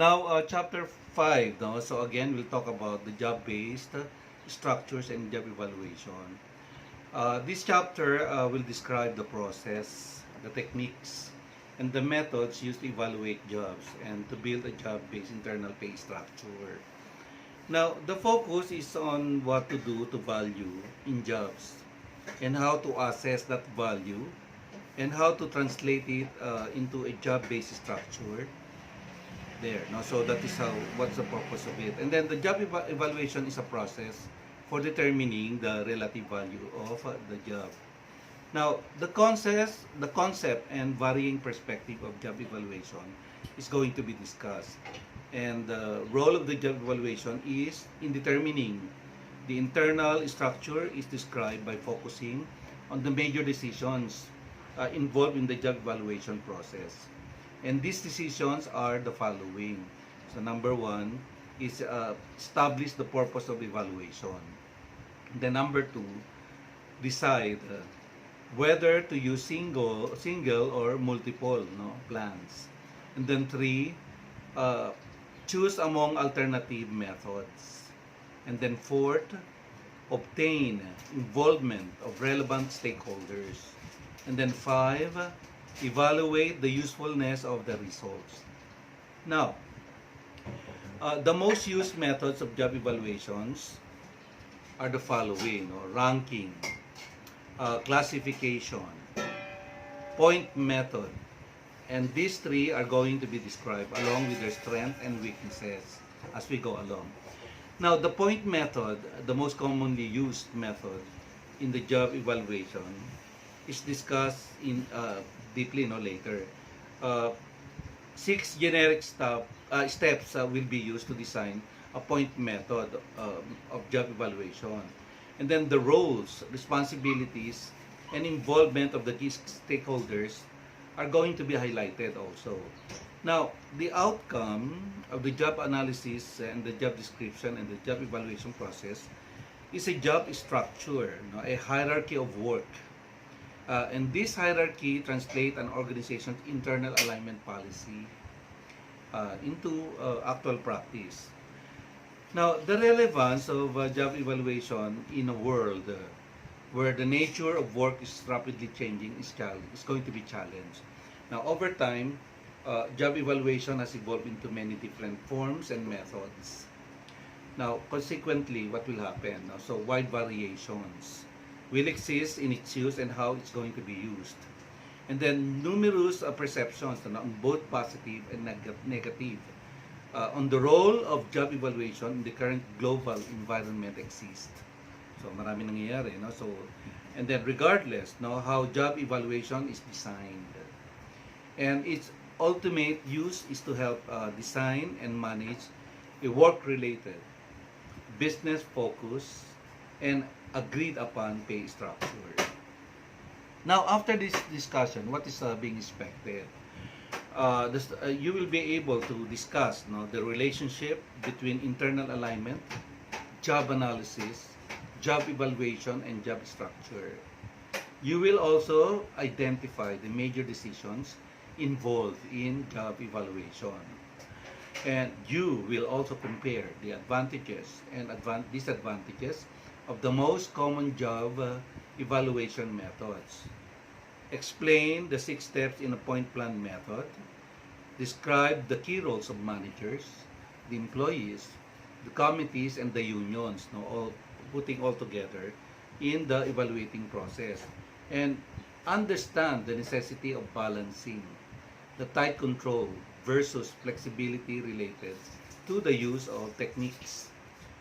Now, chapter 5. No? So again, we'll talk about the job-based structures and job evaluation. This chapter will describe the process, the techniques, and the methods used to evaluate jobs and to build a job-based internal pay structure. Now, the focus is on what to do to value in jobs and how to assess that value and how to translate it into a job-based structure there. No? So that is how, what's the purpose of it. And then the job evaluation is a process for determining the relative value of the job. Now, the concept and varying perspective of job evaluation is going to be discussed. And the role of the job evaluation is in determining the internal structure is described by focusing on the major decisions involved in the job evaluation process. And these decisions are the following. So number one is establish the purpose of evaluation. Then number two, decide whether to use single or multiple plans. And then three, choose among alternative methods. And then fourth, obtain involvement of relevant stakeholders. And then five, evaluate the usefulness of the results. Now, the most used methods of job evaluations are the following: ranking, classification, point method, and these three are going to be described along with their strengths and weaknesses as we go along. Now, the point method, the most commonly used method in the job evaluation, is discussed in deeply later. Six generic steps will be used to design a point method of job evaluation. And then the roles, responsibilities, and involvement of the key stakeholders are going to be highlighted also. Now, the outcome of the job analysis and the job description and the job evaluation process is a job structure, a hierarchy of work. And this hierarchy translates an organization's internal alignment policy into actual practice. Now, the relevance of job evaluation in a world where the nature of work is rapidly changing is going to be challenged. Now, over time, job evaluation has evolved into many different forms and methods. Now, consequently, what will happen? So, wide variations will exist in its use and how it's going to be used. And then numerous perceptions on both positive and negative on the role of job evaluation in the current global environment exist. So marami nangyayari, So, and then regardless, how job evaluation is designed. And its ultimate use is to help design and manage a work-related, business-focused, and agreed upon pay structure. Now, after this discussion, what is being expected? You will be able to discuss the relationship between internal alignment, job analysis, job evaluation, and job structure. You will also identify the major decisions involved in job evaluation. And you will also compare the advantages and disadvantages of the most common job evaluation methods. Explain the 6 steps in a point plan method. Describe the key roles of managers, the employees, the committees, and the unions, putting all together in the evaluating process. And understand the necessity of balancing the tight control versus flexibility related to the use of techniques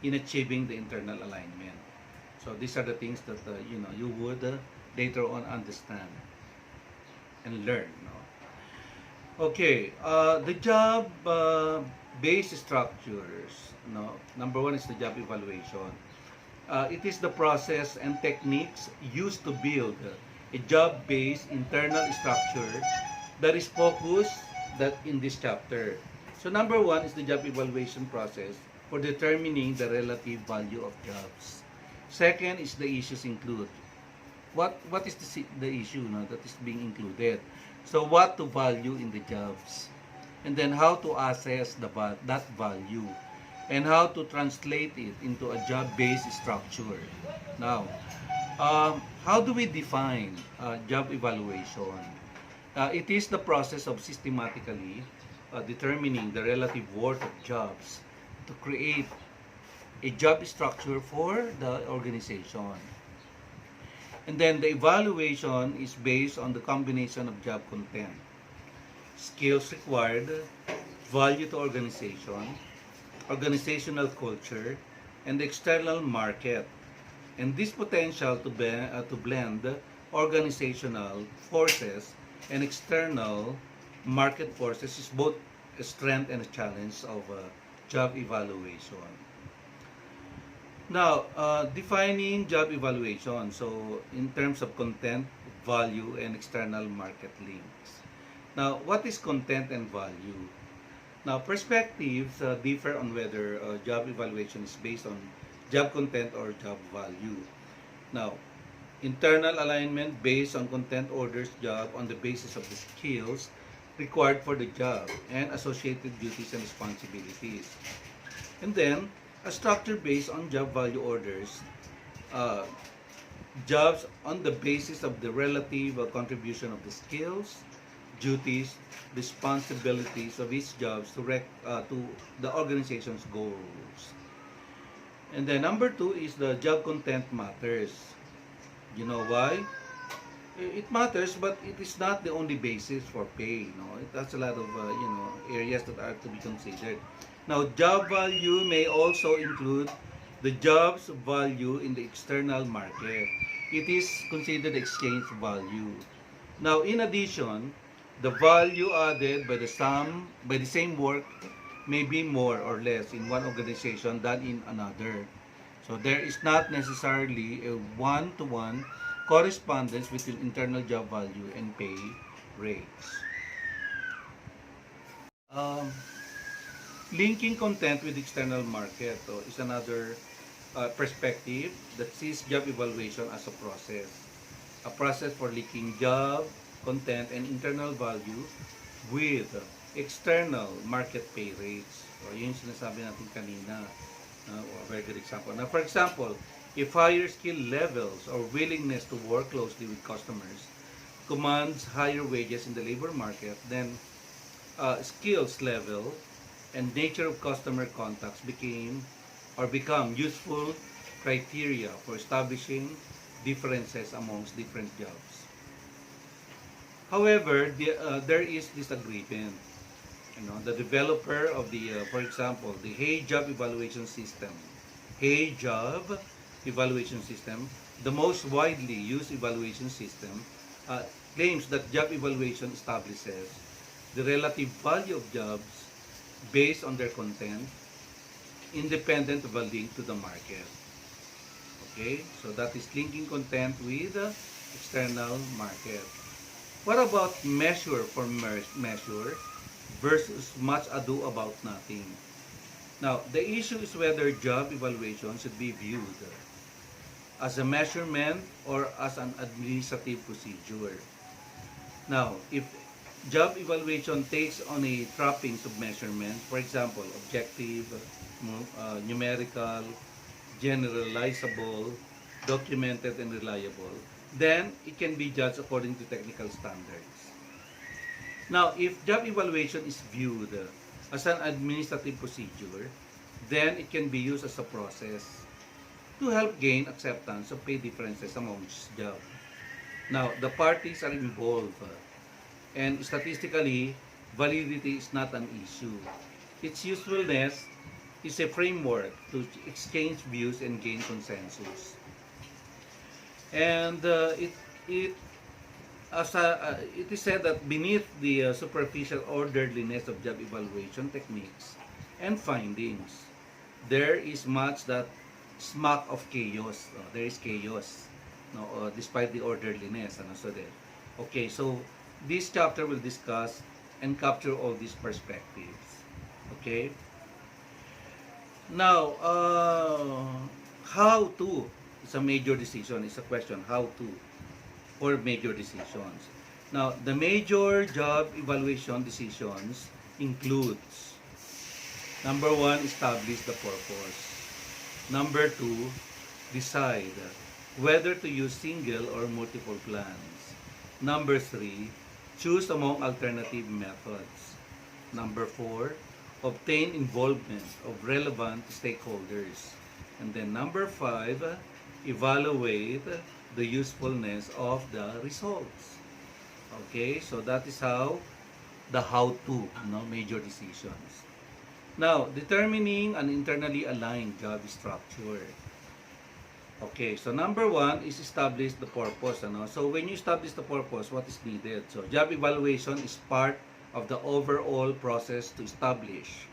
in achieving the internal alignment. So these are the things that you would later on understand and learn. Okay, the job based structures. Number one is the job evaluation. It is the process and techniques used to build a job based internal structure that is focused in this chapter. So number one is the job evaluation process for determining the relative value of jobs. Second is the issues include. What is the issue that is being included? So what to value in the jobs? and then how to assess that value, and how to translate it into a job-based structure. Now, how do we define job evaluation? It is the process of systematically determining the relative worth of jobs to create a job structure for the organization. And then the evaluation is based on the combination of job content, skills required, value to organization, organizational culture, and the external market. And this potential to blend organizational forces and external market forces is both a strength and a challenge of job evaluation. Now, defining job evaluation. So, in terms of content, value, and external market links. Now, what is content and value? Now, perspectives differ on whether job evaluation is based on job content or job value. Now, internal alignment based on content orders job on the basis of the skills required for the job and associated duties and responsibilities. And then, a structure based on job value orders uh, jobs on the basis of the relative contribution of the skills, duties, responsibilities of each jobs to the organization's goals. And then number two is the job content matters. You know why? It matters, but it is not the only basis for pay. It has a lot of areas that are to be considered. Now, job value may also include the job's value in the external market. It is considered exchange value. Now, in addition, the value added by the same work may be more or less in one organization than in another. So there is not necessarily a one-to-one correspondence between internal job value and pay rates. Um, Linking content with external market is another perspective that sees job evaluation as a process for linking job content and internal value with external market pay rates. So, yun yung sinasabi natin kanina. A very good example. Now, for example, if higher skill levels or willingness to work closely with customers commands higher wages in the labor market, then skills level and nature of customer contacts become useful criteria for establishing differences amongst different jobs. However, there is disagreement. The developer of for example, the Hey Job Evaluation System, the most widely used evaluation system, claims that job evaluation establishes the relative value of jobs based on their content, independent of a link to the market. Okay, so that is linking content with the external market. What about measure for measure versus much ado about nothing? Now, the issue is whether job evaluation should be viewed as a measurement or as an administrative procedure. Now, if job evaluation takes on a trappings of measurement, for example, objective, numerical, generalizable, documented, and reliable, then it can be judged according to technical standards. Now, if job evaluation is viewed as an administrative procedure, then it can be used as a process to help gain acceptance of pay differences amongst jobs. Now, the parties are involved, and statistically, validity is not an issue. Its usefulness is a framework to exchange views and gain consensus. And it is said that beneath the superficial orderliness of job evaluation techniques and findings, there is much that smack of chaos. There is chaos, despite the orderliness. Okay, so this chapter will discuss and capture all these perspectives. Okay. Now, how to is a major decision. It's a question. How to for major decisions. Now, the major job evaluation decisions includes: number one, establish the purpose. Number two, decide whether to use single or multiple plans. Number three, choose among alternative methods. Number four, obtain involvement of relevant stakeholders. And then number five, evaluate the usefulness of the results. Okay, so that is how the how-to, major decisions. Now, determining an internally aligned job structure. Okay, so number one is establish the purpose. So when you establish the purpose, what is needed? So job evaluation is part of the overall process to establish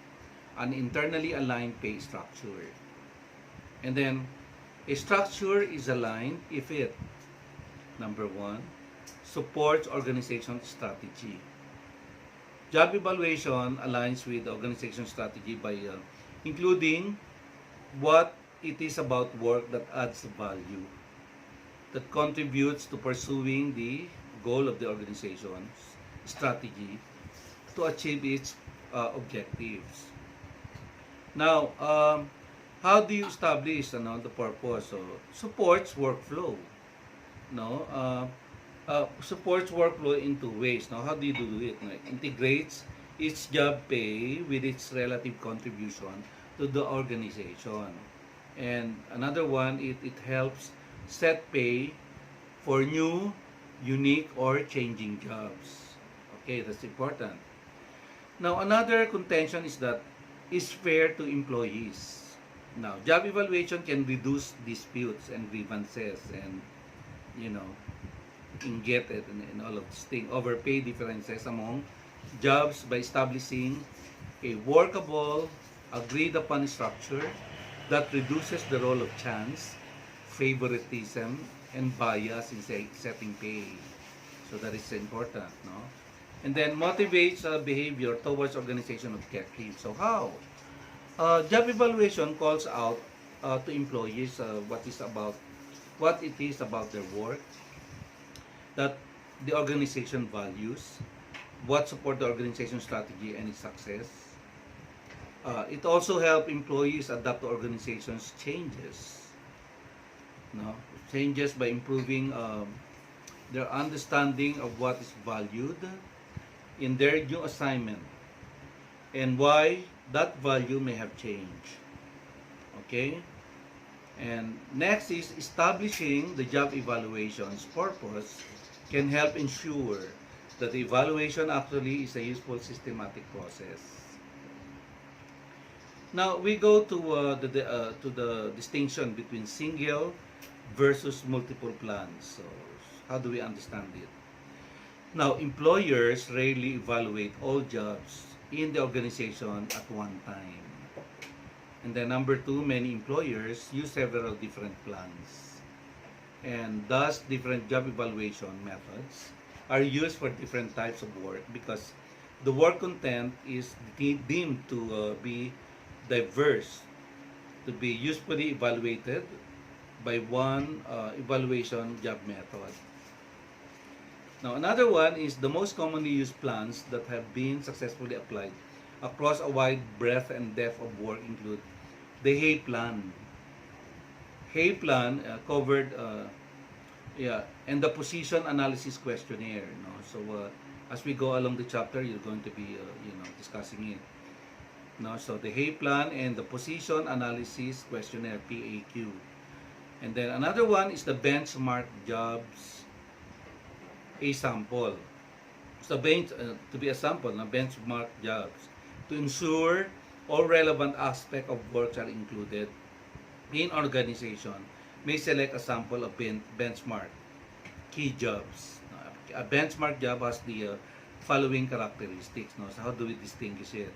an internally aligned pay structure. And then, a structure is aligned if it, number one, supports organization strategy. Job evaluation aligns with the organization strategy by including what it is about work that adds value, that contributes to pursuing the goal of the organization's strategy to achieve its objectives. Now, how do you establish the purpose? So, supports workflow. No, supports workflow in two ways. Now, how do you do it? No, integrates its job pay with its relative contribution to the organization. And another one, it helps set pay for new, unique, or changing jobs. Okay, that's important. Now, another contention is that is fair to employees. Now, job evaluation can reduce disputes and grievances and, get it and all of this thing over pay differences among jobs by establishing a workable, agreed upon structure that reduces the role of chance, favoritism, and bias in setting pay. So that is important, no? And then motivates behavior towards organization objectives. So how? Job evaluation calls out to employees what it is about their work that the organization values, what support the organization strategy and its success. It also helps employees adapt to organization's changes. No? Changes by improving their understanding of what is valued in their new assignment and why that value may have changed. Okay? And next is establishing the job evaluation's purpose can help ensure that the evaluation actually is a useful systematic process. Now we go to the distinction between single versus multiple plans. So how do we understand it? Now, employers rarely evaluate all jobs in the organization at one time. And then number two, many employers use several different plans. And thus, different job evaluation methods are used for different types of work because the work content is deemed to be diverse, to be usefully evaluated by one evaluation job method. Now, another one is the most commonly used plans that have been successfully applied across a wide breadth and depth of work include the Hay Plan. Hay Plan covered, and the position analysis questionnaire. So, as we go along the chapter, you're going to be, discussing it. So, the Hay Plan and the position analysis questionnaire, PAQ. And then another one is the benchmark jobs a sample. So to be a sample na benchmark jobs to ensure all relevant aspect of work are included in organization may select a sample of benchmark key jobs. A benchmark job has the following characteristics. So how do we distinguish it?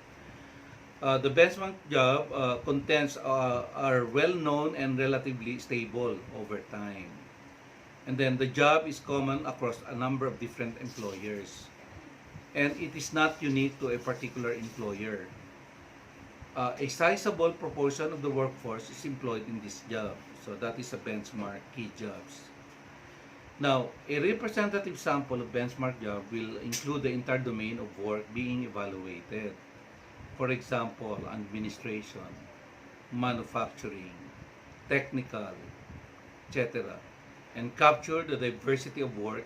The benchmark job contents are well known and relatively stable over time. And then the job is common across a number of different employers. And it is not unique to a particular employer. A sizable proportion of the workforce is employed in this job. So that is a benchmark key jobs. Now, a representative sample of benchmark job will include the entire domain of work being evaluated. For example, administration, manufacturing, technical, etc., and capture the diversity of work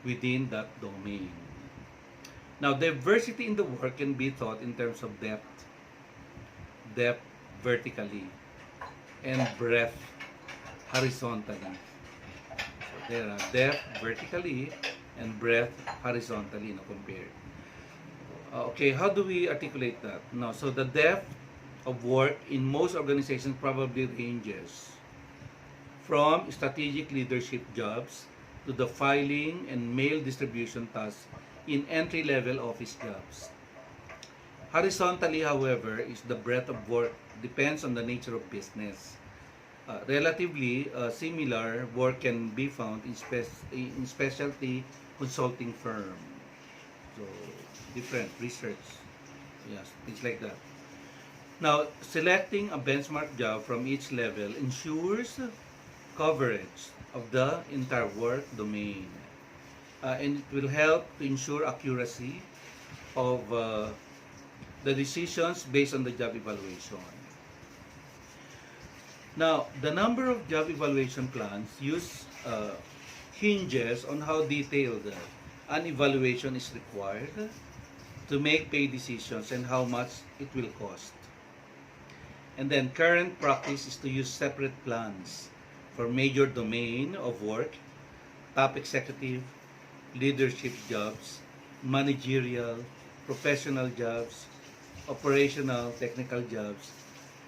within that domain. Now, diversity in the work can be thought in terms of depth vertically, and breadth horizontally. So there are depth vertically and breadth horizontally, compared. Okay, how do we articulate that? No, so the depth of work in most organizations probably ranges from strategic leadership jobs to the filing and mail distribution tasks in entry-level office jobs. Horizontally, however, is the breadth of work depends on the nature of business. Relatively similar work can be found in specialty consulting firm. So, different research. Yes, things like that. Now, selecting a benchmark job from each level ensures coverage of the entire work domain. And it will help to ensure accuracy of the decisions based on the job evaluation. Now, the number of job evaluation plans hinges on how detailed an evaluation is required to make pay decisions and how much it will cost. And then current practice is to use separate plans for major domain of work, top executive, leadership jobs, managerial, professional jobs, operational, technical jobs,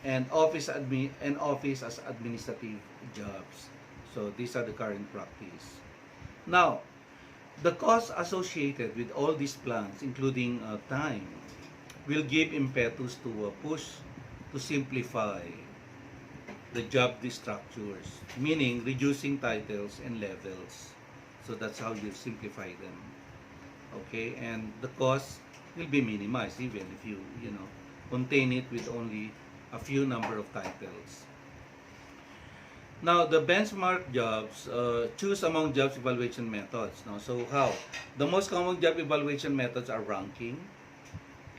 and office as administrative jobs. So these are the current practice. Now, the costs associated with all these plans, including time, will give impetus to push to simplify the job structures, meaning reducing titles and levels. So that's how you simplify them. Okay, and the cost will be minimized even if you contain it with only a few number of titles. Now, the benchmark jobs, choose among jobs evaluation methods. Now, so how? The most common job evaluation methods are ranking,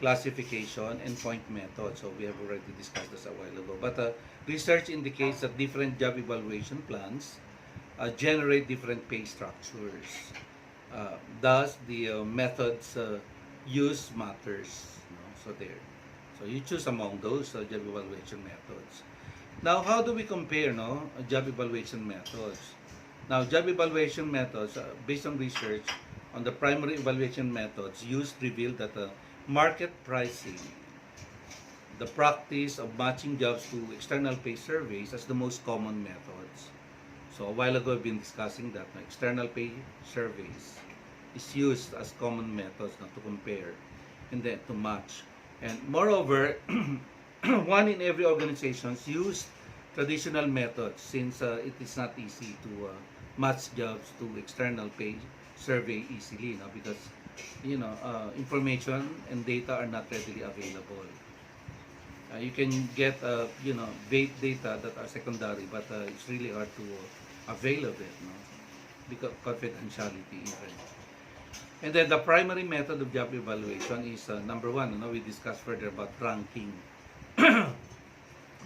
classification, and point method. So we have already discussed this a while ago. But research indicates that different job evaluation plans generate different pay structures. Thus, the methods used matters. So there. So you choose among those job evaluation methods. Now, how do we compare job evaluation methods? Now, job evaluation methods, based on research on the primary evaluation methods used, reveal that market pricing, the practice of matching jobs to external pay surveys, as the most common methods. So a while ago, I've been discussing that external pay surveys is used as common methods to compare and then to match. And moreover, one in every organization use traditional methods since it is not easy to match jobs to external pay survey easily because information and data are not readily available. You can get vague data that are secondary, but it's really hard to avail of it because confidentiality even. And then the primary method of job evaluation is number one. We discussed further about ranking.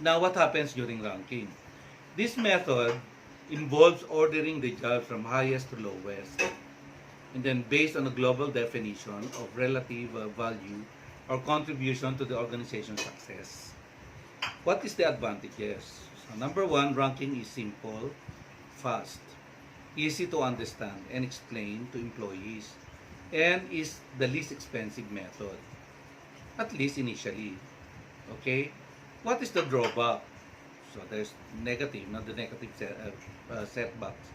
Now, what happens during ranking? This method involves ordering the jobs from highest to lowest, and then based on a global definition of relative value or contribution to the organization's success. What is the advantages? So, number one, ranking is simple, fast, easy to understand and explain to employees, and is the least expensive method, at least initially. Okay? What is the drawback? So there's negative, not the negative setbacks.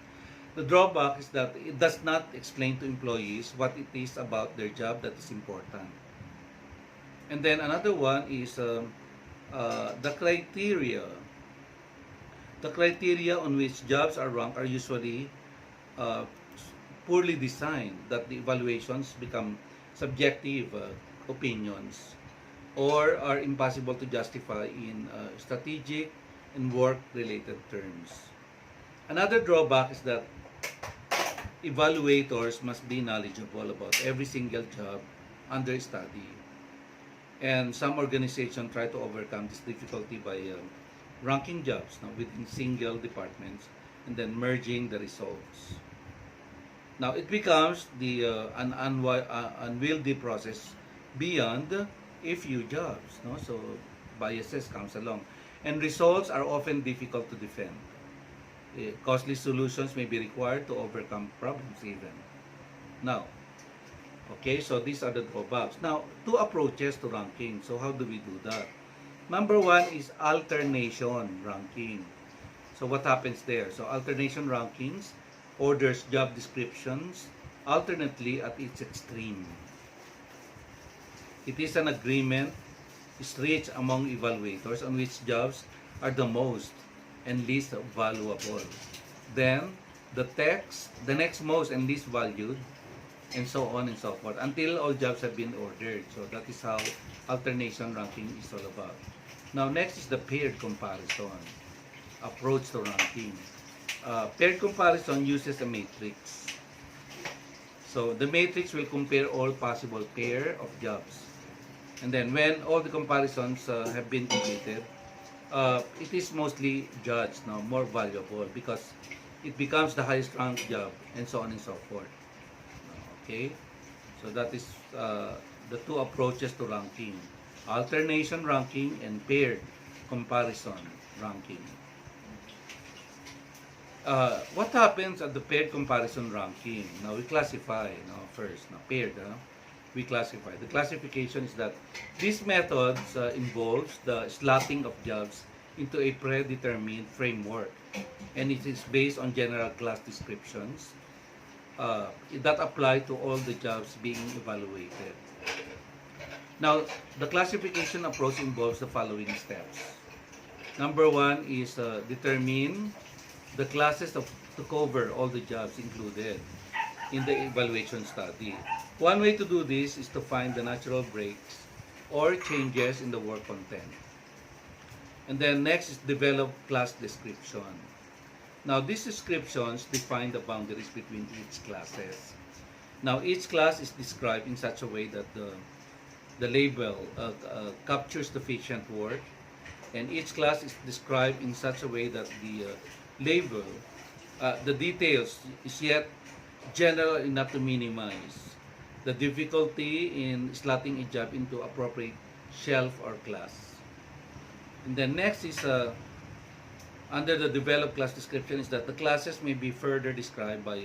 The drawback is that it does not explain to employees what it is about their job that is important. And then another one is the criteria. The criteria on which jobs are ranked are usually poorly designed, that the evaluations become subjective opinions or are impossible to justify in strategic and work-related terms. Another drawback is that evaluators must be knowledgeable about every single job under study. And some organizations try to overcome this difficulty by ranking jobs within single departments and then merging the results. Now it becomes an unwieldy process beyond a few jobs. No? So biases comes along. And results are often difficult to defend. Costly solutions may be required to overcome problems even. Now, okay, so these are the drawbacks. Now, two approaches to ranking. So how do we do that? Number one is alternation ranking. So what happens there? So alternation rankings orders job descriptions alternately at each extreme. It is an agreement is reached among evaluators on which jobs are the most and least valuable. Then the next most and least valued, and so on and so forth until all jobs have been ordered. So that is how alternation ranking is all about. Now next is the paired comparison approach to ranking. Paired comparison uses a matrix. So the matrix will compare all possible pair of jobs. And then when all the comparisons have been completed, it is mostly judged now more valuable because it becomes the highest ranked job and so on and so forth. Okay, so that is the two approaches to ranking: alternation ranking and paired comparison ranking. What happens at the paired comparison ranking? Now we classify first. Now paired, we classify. The classification is that this method involves the slotting of jobs into a predetermined framework, and it is based on general class descriptions that apply to all the jobs being evaluated. Now, the classification approach involves the following steps. Number one is determine the classes to cover all the jobs included in the evaluation study. One way to do this is to find the natural breaks or changes in the work content. And then next is develop class description. Now these descriptions define the boundaries between each classes. Now each class is described in such a way that the label captures the sufficient work, and each class is described in such a way that the label, the details is yet general enough to minimize the difficulty in slotting a job into appropriate shelf or class. And then next is under the developed class description is that the classes may be further described by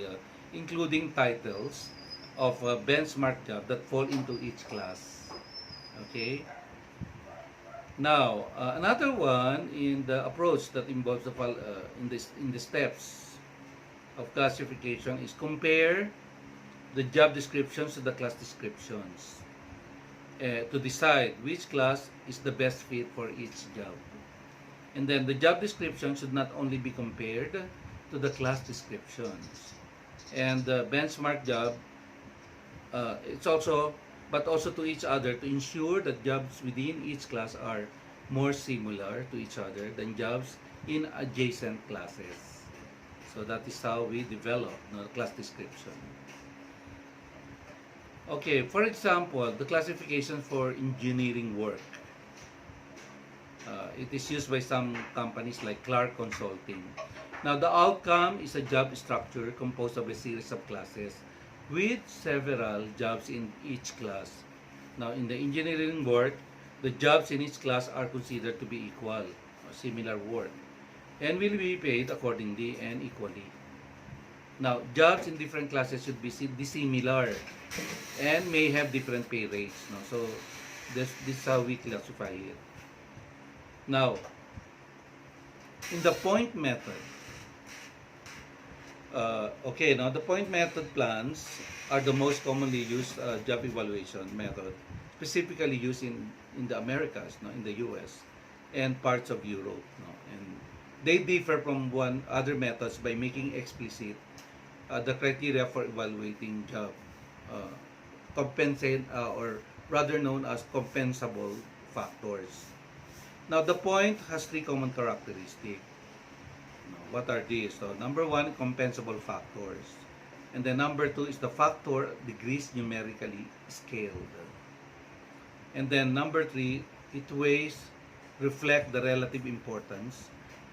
including titles of benchmark job that fall into each class. Okay. Now another one in the approach that involves in the steps of classification is compare the job descriptions to the class descriptions to decide which class is the best fit for each job. And then the job description should not only be compared to the class descriptions and the benchmark job, but also to each other to ensure that jobs within each class are more similar to each other than jobs in adjacent classes. So that is how we develop class description. Okay, for example, the classification for engineering work. It is used by some companies like Clark Consulting. Now, the outcome is a job structure composed of a series of classes with several jobs in each class. Now, in the engineering work, the jobs in each class are considered to be equal or similar work and will be paid accordingly and equally. Now, jobs in different classes should be dissimilar and may have different pay rates. So, this is how we classify it. Now, in the point method, the point method plans are the most commonly used job evaluation method, specifically used in the Americas, in the US, and parts of Europe. And they differ from other methods by making explicit the criteria for evaluating job or rather known as compensable factors. Now, the point has three common characteristics. What are these? So, number one, compensable factors. And then number 2 is the factor degrees numerically scaled. And then number 3, it weighs reflect the relative importance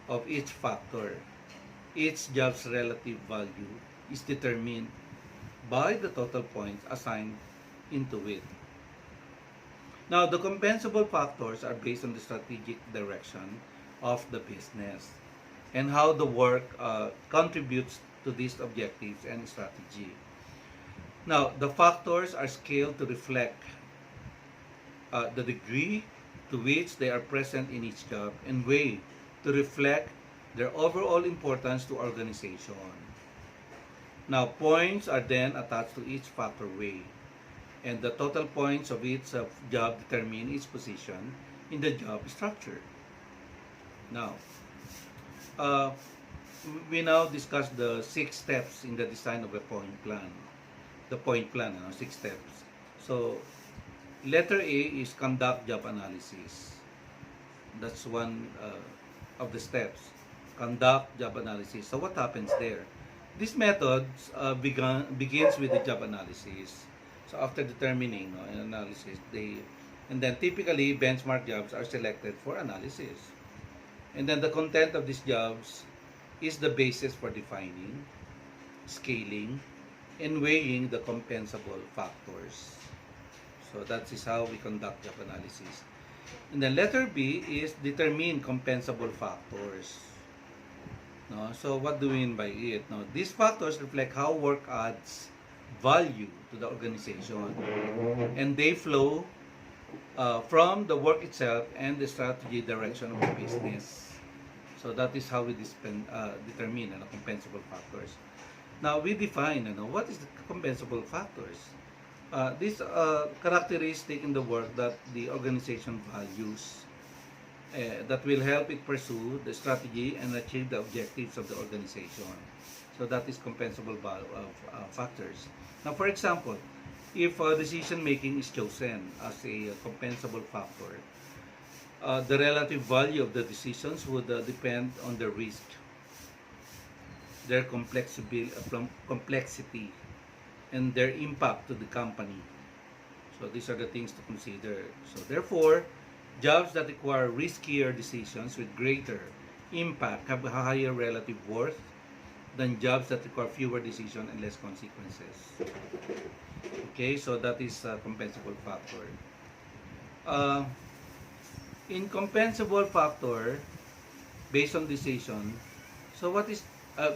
of each factor. Each job's relative value is determined by the total points assigned into it. Now, the compensable factors are based on the strategic direction of the business and how the work contributes to these objectives and strategy. Now, the factors are scaled to reflect the degree to which they are present in each job and weigh to reflect their overall importance to organization. Now, points are then attached to each factor weight, and the total points of each job determine its position in the job structure. Now, uh, we now discuss the 6 steps in the design of a point plan. The point plan, 6 steps. So, letter A is conduct job analysis. That's one of the steps. Conduct job analysis. So, what happens there? This method begins with the job analysis. So, after determining an analysis, and then typically benchmark jobs are selected for analysis. And then the content of these jobs is the basis for defining, scaling, and weighing the compensable factors. So that is how we conduct job analysis. And then letter B is determine compensable factors. No? So what do we mean by it? No? These factors reflect how work adds value to the organization, and they flow from the work itself and the strategy direction of the business. So that is how we determine compensable factors. Now we define what is the compensable factors. These characteristics in the work that the organization values that will help it pursue the strategy and achieve the objectives of the organization. So that is compensable factors. Now, for example, if decision making is chosen as a compensable factor, the relative value of the decisions would depend on the risk, their complexity, and their impact to the company. So these are the things to consider. So therefore, jobs that require riskier decisions with greater impact have a higher relative worth than jobs that require fewer decisions and less consequences. Okay, so that is a compensable factor. Incompensable factor, based on decision, so what is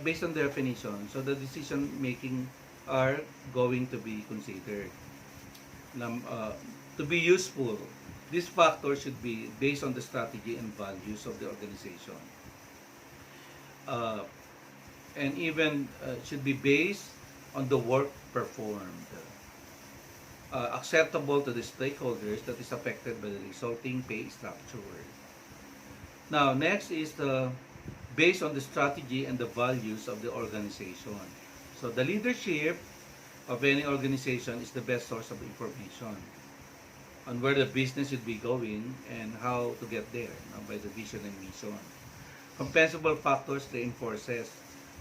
based on definition, so the decision making are going to be considered. To be useful, these factors should be based on the strategy and values of the organization. And even should be based on the work performed. Acceptable to the stakeholders that is affected by the resulting pay structure. Now, next is based on the strategy and the values of the organization. So the leadership of any organization is the best source of information on where the business should be going and how to get there by the vision and mission. Compensable factors reinforces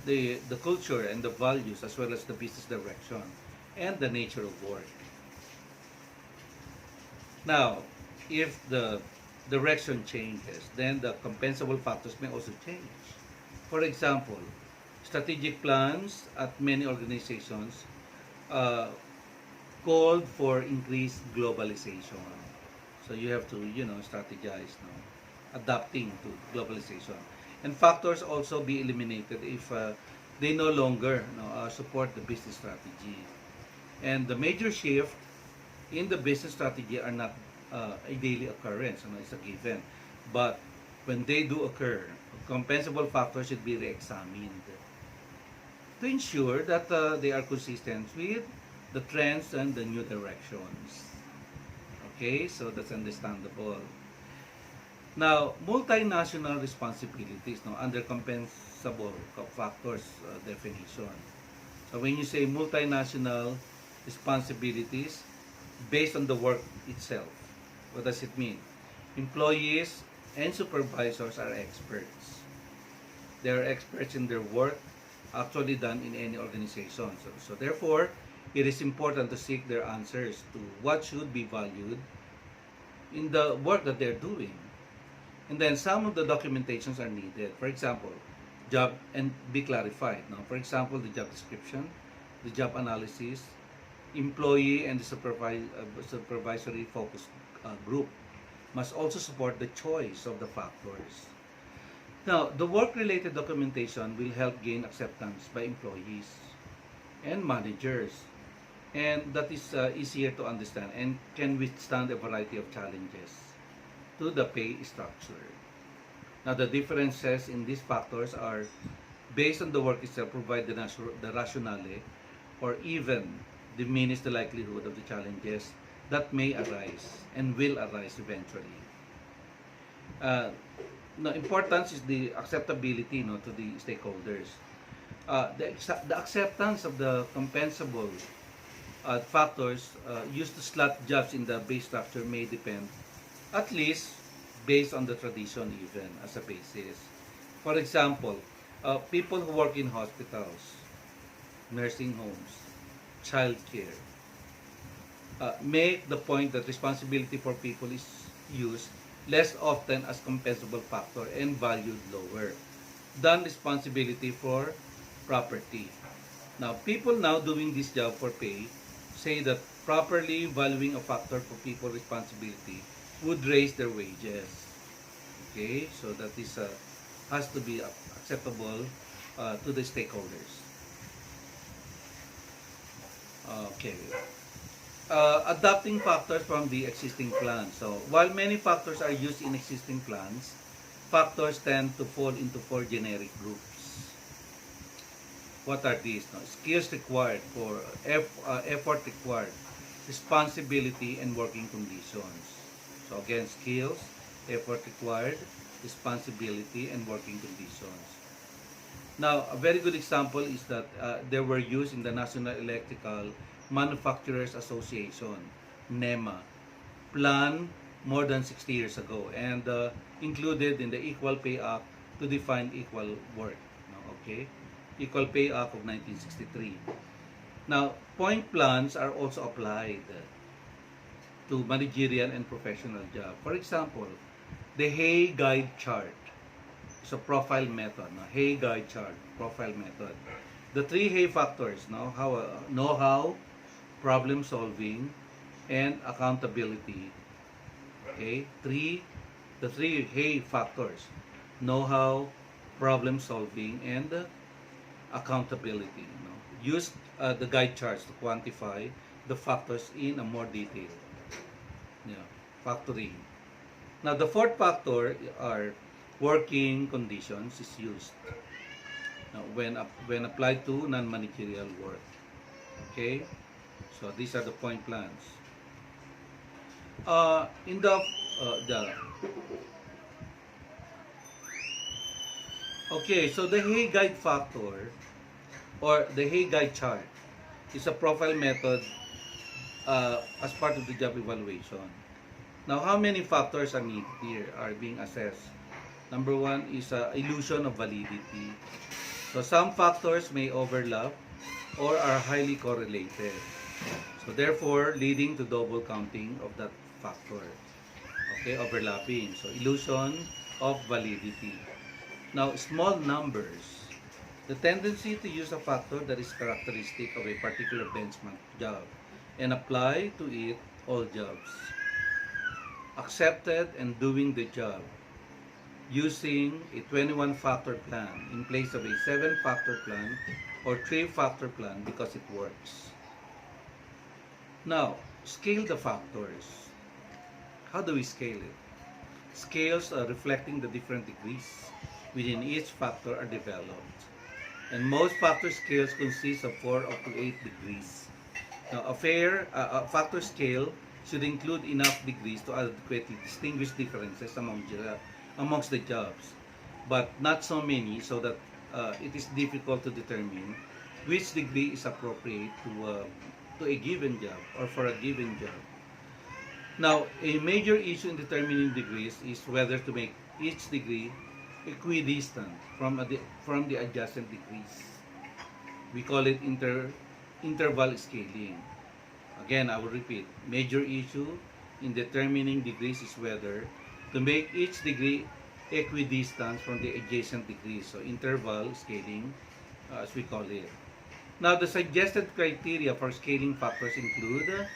the culture and the values as well as the business direction and the nature of work. Now, if the direction changes, then the compensable factors may also change. For example, strategic plans at many organizations called for increased globalization. So you have to, strategize adapting to globalization. And factors also be eliminated if they no longer support the business strategy. And the major shift in the business strategy are not a daily occurrence, it's a given. But when they do occur, compensable factors should be re-examined to ensure that they are consistent with the trends and the new directions. Okay, so that's understandable. Now, multinational responsibilities under compensable factors definition. So when you say multinational responsibilities based on the work itself, what does it mean? Employees and supervisors are experts. They are experts in their work actually done in any organization. So therefore, it is important to seek their answers to what should be valued in the work that they're doing. And then some of the documentations are needed. For example, job and be clarified. Now, for example, the job description, the job analysis, employee and the supervisory focus group must also support the choice of the factors. Now, the work-related documentation will help gain acceptance by employees and managers, and that is easier to understand and can withstand a variety of challenges to the pay structure. Now, the differences in these factors are based on the work itself, provide the rationale or even diminish the likelihood of the challenges that may arise and will arise eventually. Uh, the importance is the acceptability, to the stakeholders. The acceptance of the compensable factors used to slot jobs in the base structure may depend, at least based on the tradition even as a basis. For example, people who work in hospitals, nursing homes, childcare, make the point that responsibility for people is used less often as compensable factor and valued lower than responsibility for property. Now, people now doing this job for pay say that properly valuing a factor for people responsibility would raise their wages. Okay, so that is has to be acceptable to the stakeholders. Okay. Adapting factors from the existing plans. So, while many factors are used in existing plans, factors tend to fall into four generic groups. What are these? No? Skills required for effort required, responsibility, and working conditions. So again, skills, effort required, responsibility, and working conditions. Now, a very good example is that they were used in the National Electrical Manufacturers Association, NEMA, plan more than 60 years ago and included in the Equal Pay Act to define equal work. Okay, Equal Pay Act of 1963. Now, point plans are also applied to managerial and professional job. For example, the Hay Guide chart is a profile method. No? Hay Guide chart, profile method. The three Hay factors, know-how, problem solving, and accountability. Okay, the three Hay factors: know-how, problem solving, and accountability. Use the guide charts to quantify the factors in a more detail. Factoring. Now, the fourth factor are working conditions is used when applied to non-managerial work. Okay, so these are the point plans. In the Okay, so the Hay Guide factor or the Hay Guide chart is a profile method as part of the job evaluation. Now, how many factors are needed here are being assessed? Number one is illusion of validity. So some factors may overlap or are highly correlated. So therefore, leading to double counting of that factor. Okay, overlapping. So illusion of validity. Now, small numbers. The tendency to use a factor that is characteristic of a particular benchmark job and apply to it all jobs. Accepted and doing the job using a 21-factor plan in place of a 7-factor plan or 3-factor plan because it works. Now, scale the factors. How do we scale it? Scales reflecting the different degrees within each factor are developed. And most factor scales consist of 4 up to 8 degrees. Now, a factor scale should include enough degrees to adequately distinguish differences amongst the jobs, but not so many so that it is difficult to determine which degree is appropriate to a given job or for a given job. Now, a major issue in determining degrees is whether to make each degree equidistant from the adjacent degrees. We call it interval scaling. Again, I will repeat, major issue in determining degrees is whether to make each degree equidistant from the adjacent degrees. So interval scaling, as we call it. Now, the suggested criteria for scaling factors include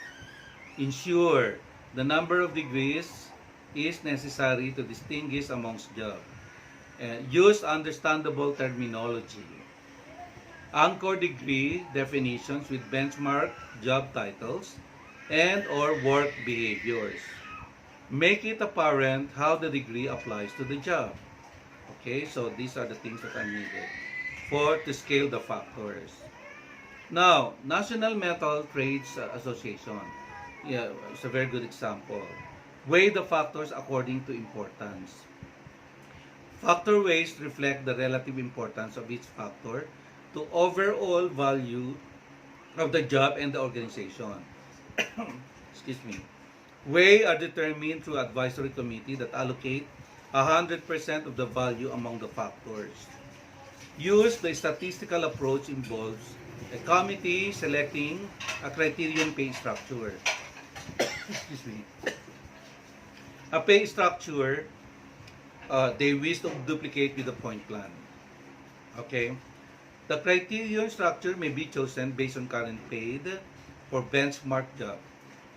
ensure the number of degrees is necessary to distinguish amongst jobs. Use understandable terminology. Anchor degree definitions with benchmark job titles and or work behaviors. Make it apparent how the degree applies to the job. Okay, so these are the things that are needed for to scale the factors. Now, National Metal Trades Association, yeah, it's a very good example. Weigh the factors according to importance. Factor weights reflect the relative importance of each factor to overall value of the job and the organization. Excuse me. Weight are determined through advisory committee that allocate 100% of the value among the factors. Use the statistical approach involves a committee selecting a criterion pay structure. Excuse me. A pay structure they wish to duplicate with the point plan. Okay. The criterion structure may be chosen based on current paid for benchmark job,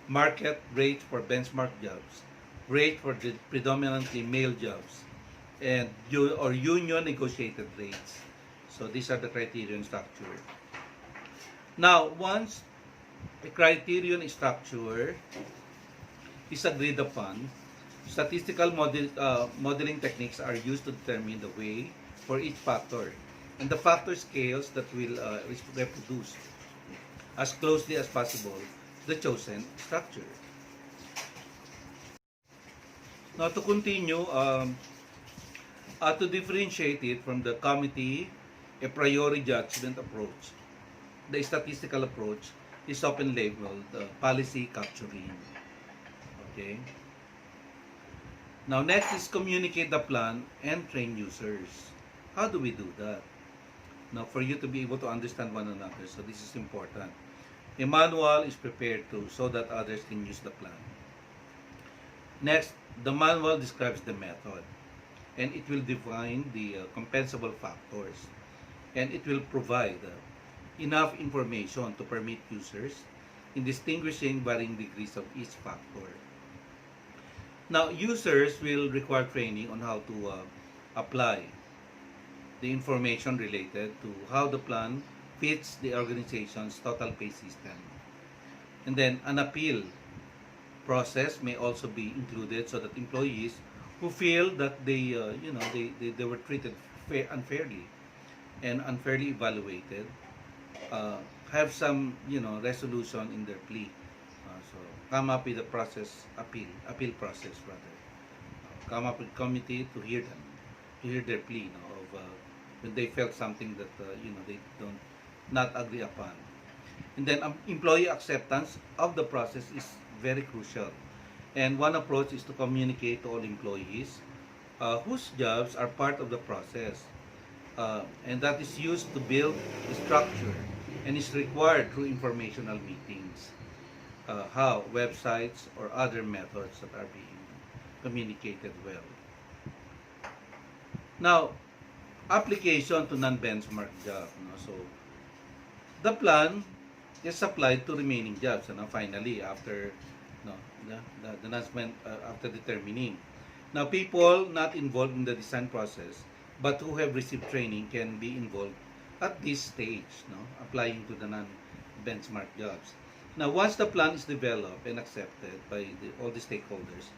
market rate for benchmark jobs, rate for the predominantly male jobs, and or union negotiated rates. So these are the criterion structure. Now, once a criterion structure is agreed upon, statistical modeling techniques are used to determine the way for each factor and the factor scales that will reproduce as closely as possible the chosen structure. Now, to continue, to differentiate it from the committee a priori judgment approach, the statistical approach is often labeled policy capturing. Okay. Now, next is communicate the plan and train users. How do we do that? Now, for you to be able to understand one another, so this is important. A manual is prepared so that others can use the plan. Next, the manual describes the method, and it will define the compensable factors, and it will provide enough information to permit users in distinguishing varying degrees of each factor. Now, users will require training on how to apply the information related to how the plan fits the organization's total pay system. And then an appeal process may also be included so that employees who feel that they were treated unfairly and unfairly evaluated have some resolution in their plea. So come up with a process appeal process rather. Come up with committee to hear their plea of when they felt something that they don't not agree upon. And then employee acceptance of the process is very crucial. And one approach is to communicate to all employees whose jobs are part of the process. And that is used to build the structure and is required through informational meetings. How websites or other methods that are being communicated well. Now, application to non-benchmark job. So, the plan is applied to remaining jobs. Finally, after the announcement, after determining. Now, people not involved in the design process, but who have received training can be involved at this stage, applying to the non-benchmark jobs. Now, once the plan is developed and accepted by all the stakeholders,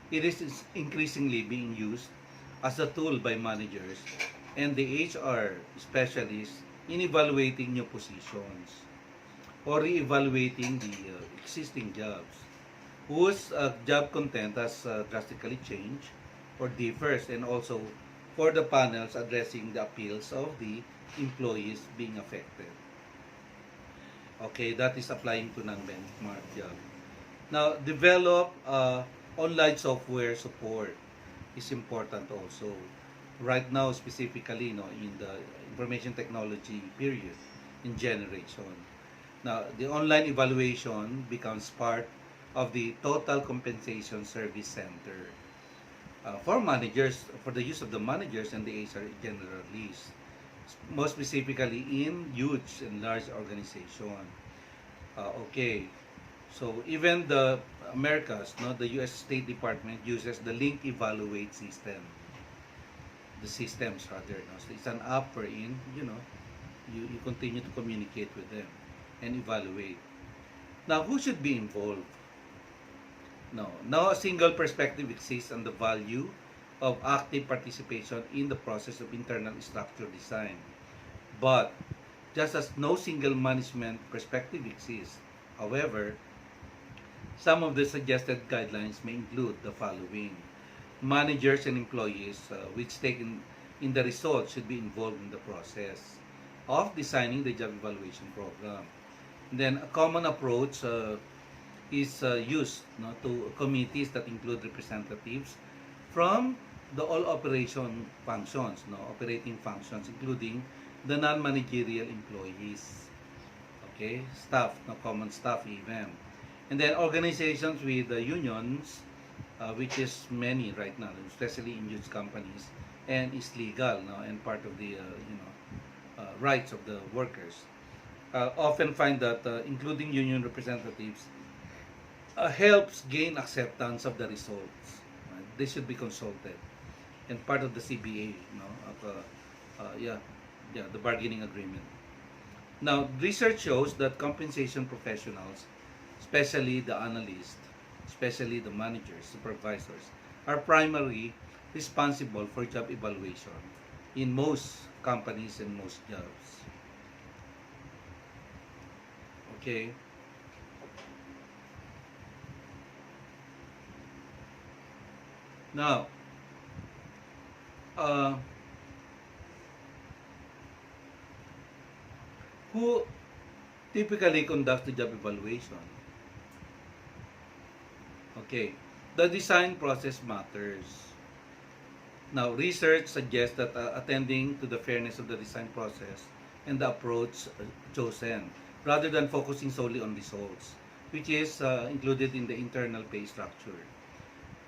it is increasingly being used as a tool by managers and the HR specialists in evaluating new positions or re-evaluating the existing jobs whose job content has drastically changed or differs, and also for the panels addressing the appeals of the employees being affected. Okay, that is applying to non-benchmark job. Now, develop online software support is important also. Right now, specifically, in the information technology period, in generation. Now, the online evaluation becomes part of the total compensation service center for managers, for the use of the managers and the HR generalists, most specifically in huge and large organization. Okay, so even the Americas, no, the U.S. State Department uses the Link Evaluate system, the systems rather. No? So it's an app wherein, you continue to communicate with them and evaluate. Now, who should be involved? No, now a single perspective exists on the value of active participation in the process of internal structure design. But just as no single management perspective exists, however, some of the suggested guidelines may include the following. Managers and employees with stake in the results should be involved in the process of designing the job evaluation program. And then a common approach is used, no, to committees that include representatives from the all operation functions, no, operating functions, including the non-managerial employees, okay, staff, no, common staff even. And then organizations with unions, which is many right now, especially in huge companies, and is legal, no, and part of the rights of the workers. Often find that including union representatives helps gain acceptance of the results. They should be consulted and part of the CBA, the bargaining agreement. Now, research shows that compensation professionals, especially the analysts, especially the managers, supervisors, are primarily responsible for job evaluation in most companies and most jobs. Okay. Now, uh, who typically conducts the job evaluation? Okay, the design process matters. Now, research suggests that attending to the fairness of the design process and the approach chosen, rather than focusing solely on results, which is included in the internal pay structure.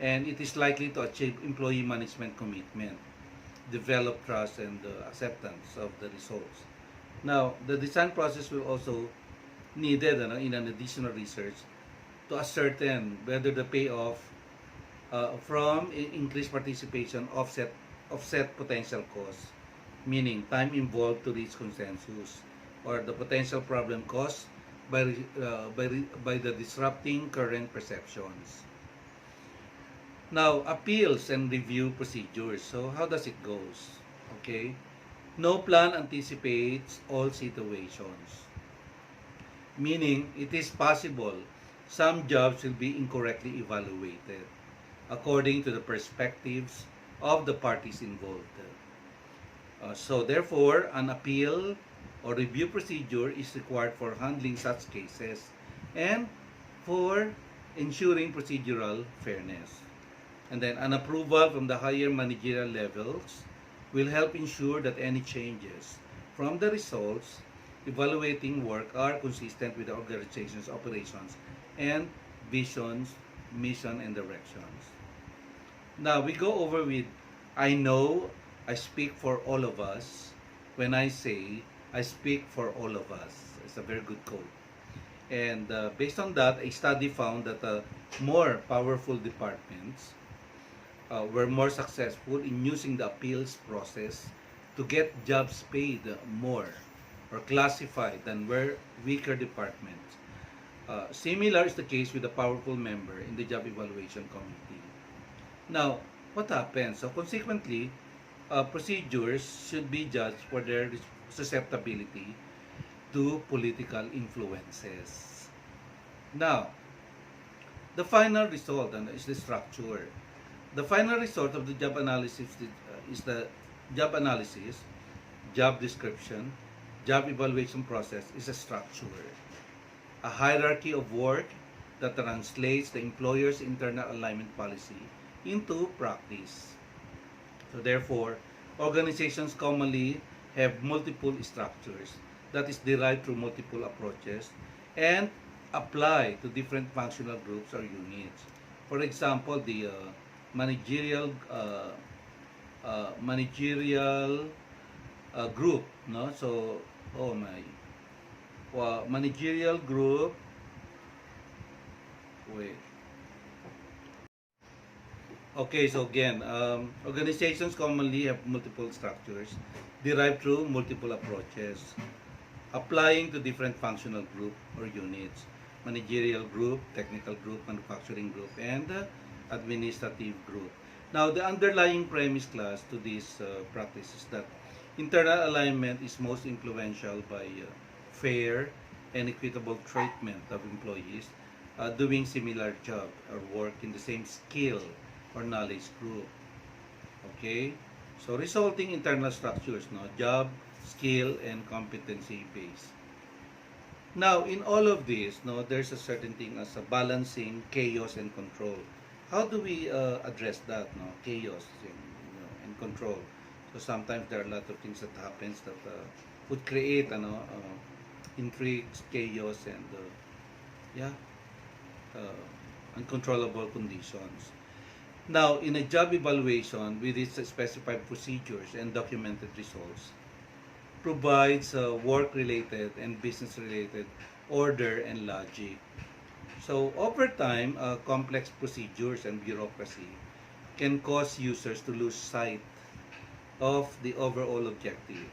And it is likely to achieve employee management commitment, develop trust and acceptance of the results. Now, the design process will also needed in an additional research to ascertain whether the payoff from increased participation offset potential costs, meaning time involved to reach consensus, or the potential problem caused by the disrupting current perceptions. Now, appeals and review procedures. So, how does it goes? Okay. No plan anticipates all situations. Meaning, it is possible some jobs will be incorrectly evaluated according to the perspectives of the parties involved. So, therefore, an appeal or review procedure is required for handling such cases and for ensuring procedural fairness. And then an approval from the higher managerial levels will help ensure that any changes from the results evaluating work are consistent with the organization's operations and visions, mission, and directions. Now we go over with I know I speak for all of us when I say I speak for all of us. It's a very good quote. And based on that, a study found that more powerful departments were more successful in using the appeals process to get jobs paid more or classified than were weaker departments. Similar is the case with a powerful member in the job evaluation committee. Now, what happens? So consequently, procedures should be judged for their susceptibility to political influences. Now, the final result is the structure. The final result of the job analysis is the job analysis, job description, job evaluation process is a structure, a hierarchy of work that translates the employer's internal alignment policy into practice. So therefore, organizations commonly have multiple structures that is derived through multiple approaches and apply to different functional groups or units. For example, the managerial group, no? So, oh my, well, managerial group. Wait. Okay, so again, organizations commonly have multiple structures derived through multiple approaches, applying to different functional group or units, managerial group, technical group, manufacturing group, and administrative group. Now, the underlying premise class to this practice is that internal alignment is most influential by fair and equitable treatment of employees doing similar job or work in the same skill or knowledge group. Okay? So, resulting internal structures, no? Job, skill, and competency base. Now, in all of this, no, there's a certain thing as a balancing chaos and control. How do we address that, no? Chaos and control. So sometimes there are a lot of things that happens that would create, intrigues, chaos, and yeah, uh, uncontrollable conditions. Now, in a job evaluation with its specified procedures and documented results, provides work-related and business-related order and logic. So, over time, complex procedures and bureaucracy can cause users to lose sight of the overall objective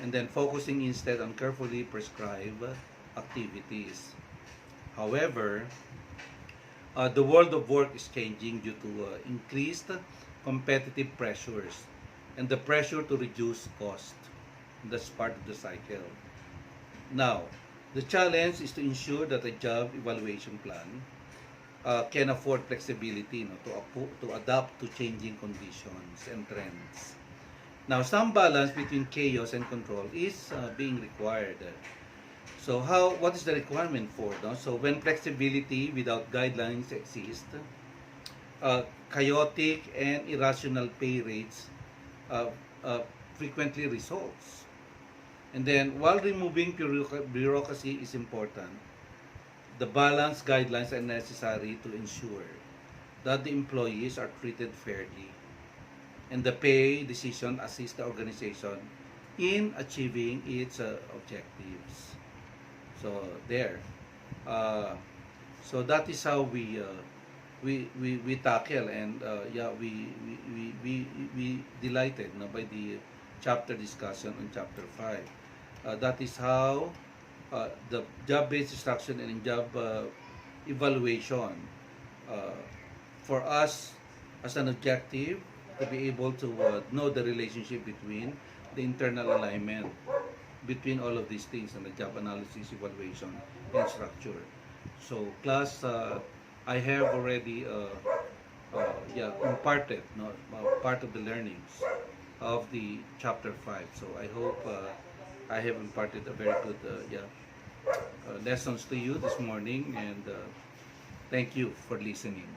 and then focusing instead on carefully prescribed activities. However, the world of work is changing due to increased competitive pressures and the pressure to reduce cost. That's part of the cycle. Now, the challenge is to ensure that a job evaluation plan can afford flexibility, to adapt to changing conditions and trends. Now, some balance between chaos and control is being required. So, what is the requirement for? No? So, when flexibility without guidelines exist, chaotic and irrational pay rates uh, uh, frequently results. And then, while removing bureaucracy is important, the balanced guidelines are necessary to ensure that the employees are treated fairly and the pay decision assist the organization in achieving its objectives. So there. Uh, so that is how we tackle and yeah we delighted, no, by the chapter discussion on chapter 5. That is how the job-based instruction and job evaluation uh, for us as an objective to be able to know the relationship between the internal alignment between all of these things and the job analysis, evaluation, and structure. So class, I have already yeah, imparted, no, part of the learnings of the chapter 5. So I hope I have imparted a very good yeah, lessons to you this morning, and thank you for listening.